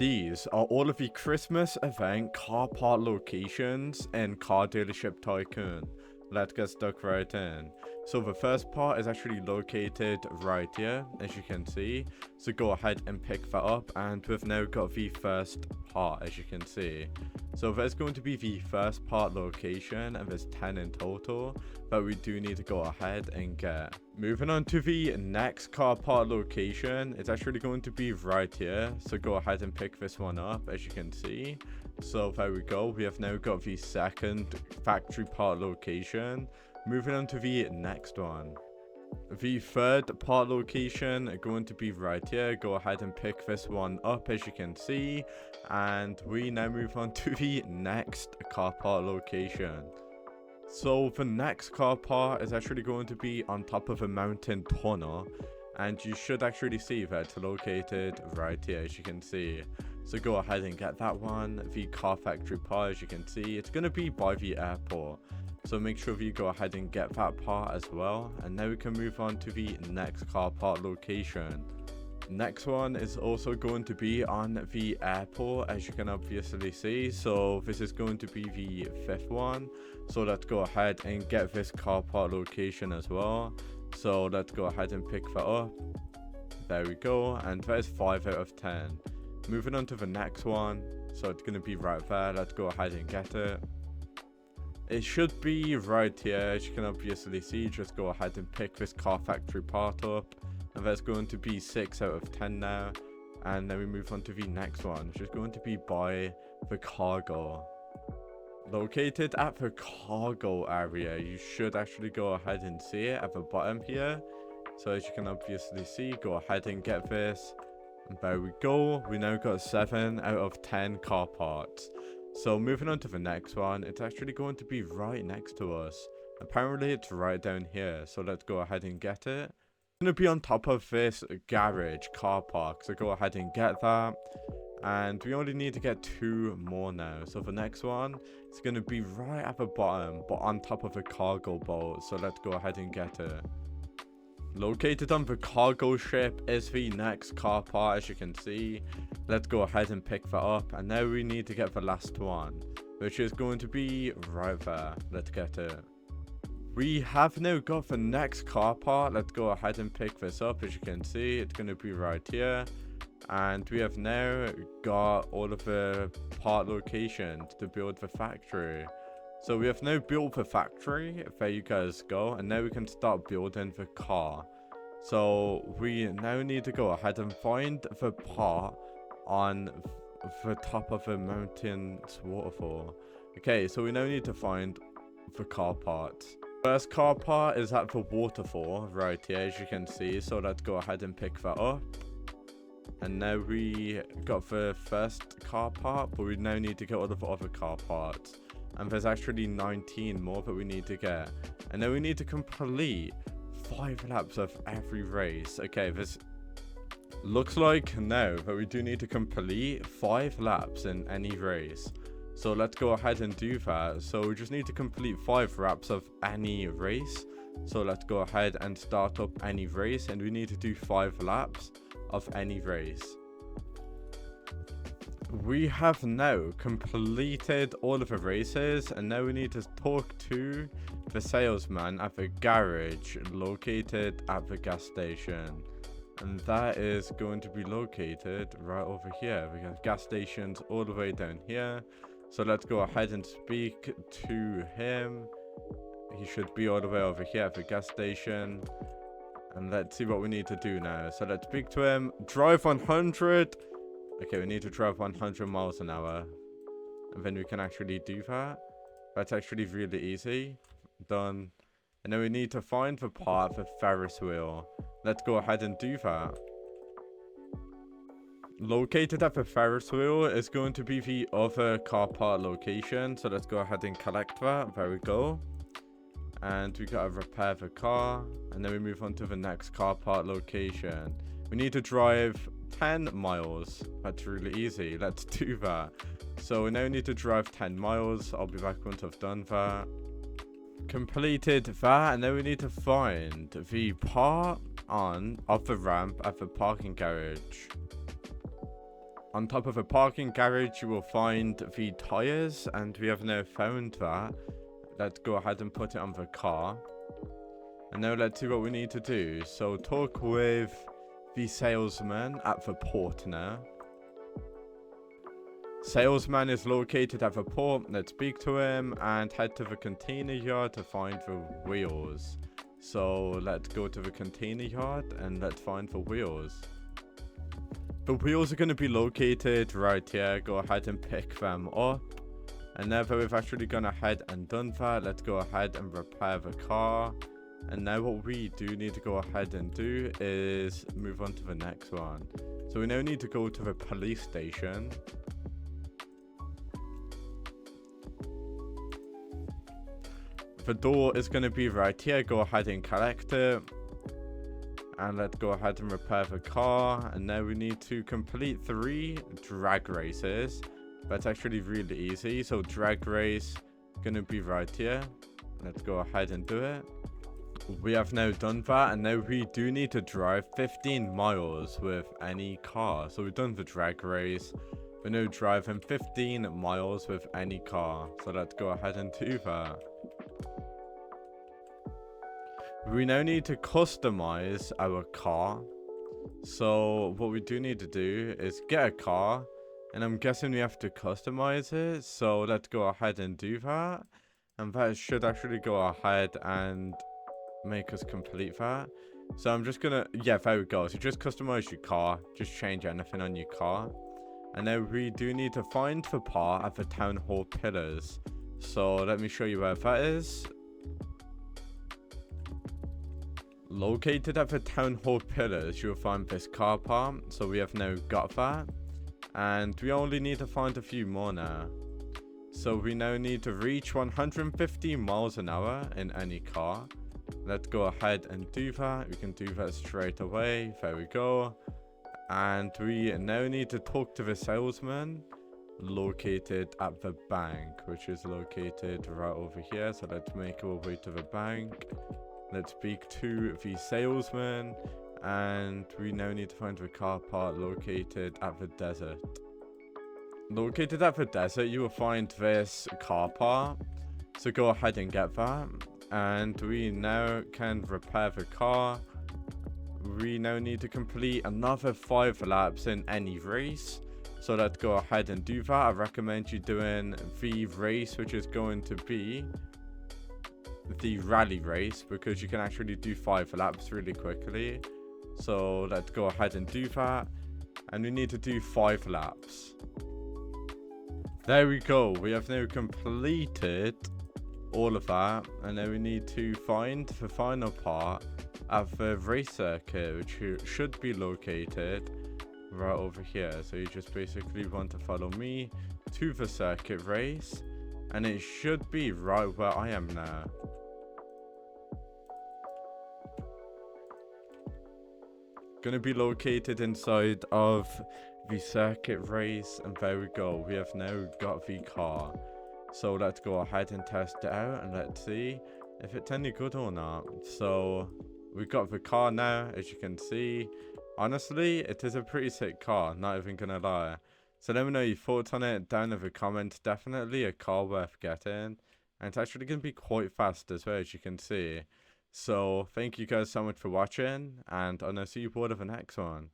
These are all of the Christmas event car park locations in Car Dealership Tycoon. Let's get stuck right in. So the first part is actually located right here, as you can see. So go ahead and pick that up, and we've now got the first part, as you can see. So there's going to be the first part location, and there's 10 in total that we do need to go ahead and get. Moving on to the next car park location, it's actually going to be right here. So go ahead and pick this one up, as you can see. So there we go. We have now got the second factory part location. Moving on to the next one. The third part location going to be right here. Go ahead and pick this one up, as you can see. And we now move on to the next car park location. So the next car park is actually going to be on top of a mountain tunnel. And you should actually see that it's located right here, as you can see. So go ahead and get that one. The car factory part, as you can see, it's going to be by the airport. So make sure you go ahead and get that part as well. And now we can move on to the next car park location. Next one is also going to be on the airport, as you can obviously see. So this is going to be the fifth one. So let's go ahead and get this car park location as well. So let's go ahead and pick that up. There we go. And that is 5 out of 10. Moving on to the next one. So it's going to be right there. Let's go ahead and get it. It should be right here, as you can obviously see. Just go ahead and pick this car factory part up. And that's going to be 6 out of 10 now. And then we move on to the next one, which is going to be by the cargo. Located at the cargo area, you should actually go ahead and see it at the bottom here. So as you can obviously see, go ahead and get this. And there we go. We now got 7 out of 10 car parts. So moving on to the next one, it's actually going to be right next to us. Apparently it's right down here, so let's go ahead and get it. It's going to be on top of this garage car park, so go ahead and get that. And we only need to get 2 more now. So the next one is going to be right at the bottom, but on top of a cargo boat, so let's go ahead and get it. Located on the cargo ship is the next car park, as you can see. Let's go ahead and pick that up. And now we need to get the last one, which is going to be right there. Let's get it. We have now got the next car park. Let's go ahead and pick this up. As you can see, it's going to be right here. And we have now got all of the part locations to build the factory. So we have now built the factory. There you guys go. And now we can start building the car. So we now need to go ahead and find the part on the top of the mountain's waterfall. Okay, so we now need to find the car parts. First car part is at the waterfall right here, as you can see. So let's go ahead and pick that up. And now we got the first car part, but we now need to get all of the other car parts. And there's actually 19 more that we need to get. And then we need to complete 5 laps of every race. Okay, this looks like now that we do need to complete 5 laps in any race. So let's go ahead and do that. So we just need to complete 5 laps of any race. So let's go ahead and start up any race. And we need to do 5 laps of any race. We have now completed all of the races, and now we need to talk to the salesman at the garage located at the gas station. And that is going to be located right over here. We have gas stations all the way down here. So let's go ahead and speak to him. He should be all the way over here at the gas station. And let's see what we need to do now. So let's speak to him. Drive 100. Okay, we need to drive 100 miles an hour. And then we can actually do that. That's actually really easy. Done. And then we need to find the part for Ferris wheel. Let's go ahead and do that. Located at the Ferris wheel is going to be the other car park location. So let's go ahead and collect that. There we go. And we gotta repair the car. And then we move on to the next car park location. We need to drive 10 miles. That's really easy. Let's do that. So we now need to drive 10 miles. I'll be back once I've done that. Completed that. And then we need to find the part of the ramp at the parking garage. On top of a parking garage, you will find the tires, and we have now found that. Let's go ahead and put it on the car. And now let's see what we need to do. So talk with the salesman at the port now. Salesman is located at the port. Let's speak to him and head to the container yard to find the wheels. So let's go to the container yard and let's find the wheels. The wheels are going to be located right here. Go ahead and pick them up. And now that we've actually gone ahead and done that, let's go ahead and repair the car. And now what we do need to go ahead and do is move on to the next one. So we now need to go to the police station. The door is going to be right here. Go ahead and collect it. And let's go ahead and repair the car. And now we need to complete 3 drag races. That's actually really easy. So drag race going to be right here. Let's go ahead and do it. We have now done that. And now we do need to drive 15 miles with any car. So we've done the drag race. We're now driving 15 miles with any car. So let's go ahead and do that. We now need to customize our car. So what we do need to do is get a car. And I'm guessing we have to customize it. So let's go ahead and do that. And that should actually go ahead and make us complete that. So I'm just gonna, yeah, there we go. So just customize your car. Just change anything on your car. And now we do need to find the part at the town hall pillars. So let me show you where that is. Located at the town hall pillars, you'll find this car part. So we have now got that. And we only need to find a few more now. So we now need to reach 150 miles an hour in any car. Let's go ahead and do that. We can do that straight away. There we go. And we now need to talk to the salesman located at the bank, which is located right over here. So let's make our way to the bank. Let's speak to the salesman. And we now need to find the car part located at the desert. Located at the desert, you will find this car part. So go ahead and get that. And we now can repair the car. We now need to complete another 5 laps in any race. So let's go ahead and do that. I recommend you doing the race, which is going to be the rally race, because you can actually do 5 laps really quickly. So let's go ahead and do that. And we need to do 5 laps. There we go. We have now completed all of that. And now we need to find the final part of the race circuit, which should be located right over here. So you just basically want to follow me to the circuit race. And it should be right where I am now. Going to be located inside of the circuit race, and there we go. We have now got the car. So let's go ahead and test it out, and let's see if it's any good or not. So we've got the car now, as you can see. Honestly, it is a pretty sick car, not even gonna lie. So let me know your thoughts on it down in the comments. Definitely a car worth getting, and it's actually gonna be quite fast as well, as you can see. So thank you guys so much for watching, and I'll see you for the next one.